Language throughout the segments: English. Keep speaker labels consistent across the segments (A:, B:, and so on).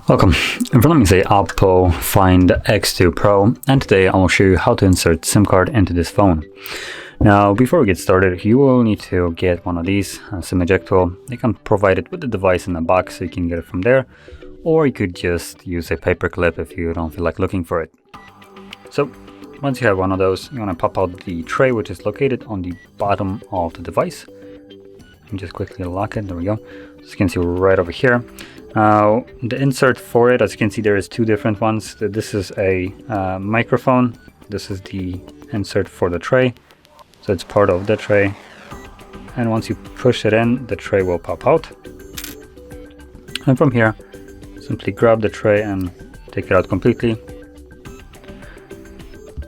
A: Welcome, in front of me say OPPO Find X2 Pro, and today I will show you how to insert SIM card into this phone. Now before we get started, you will need to get one of these, a SIM eject tool. You can provide it with the device in the box so you can get it from there, or you could just use a paper clip if you don't feel like looking for it. So once you have one of those, you want to pop out the tray, which is located on the bottom of the device, and just quickly lock it. There we go. So you can see right over here. The insert for it, as you can see, there is two different ones. This is a microphone. This is the insert for the tray, so it's part of the tray, and once you push it in, the tray will pop out, and from here simply grab the tray and take it out completely.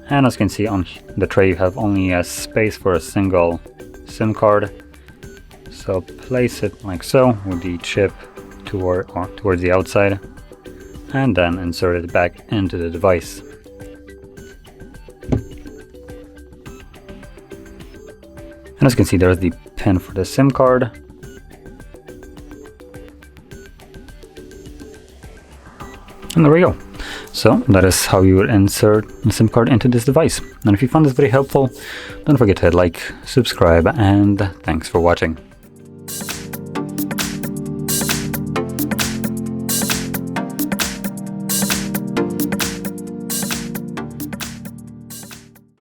A: And as you can see, on the tray you have only a space for a single SIM card, so place it like so with the chip towards the outside, and then insert it back into the device. And as you can see, there's the pin for the SIM card. And there we go. So that is how you would insert the SIM card into this device. And if you found this video helpful, don't forget to hit like, subscribe, and thanks for watching.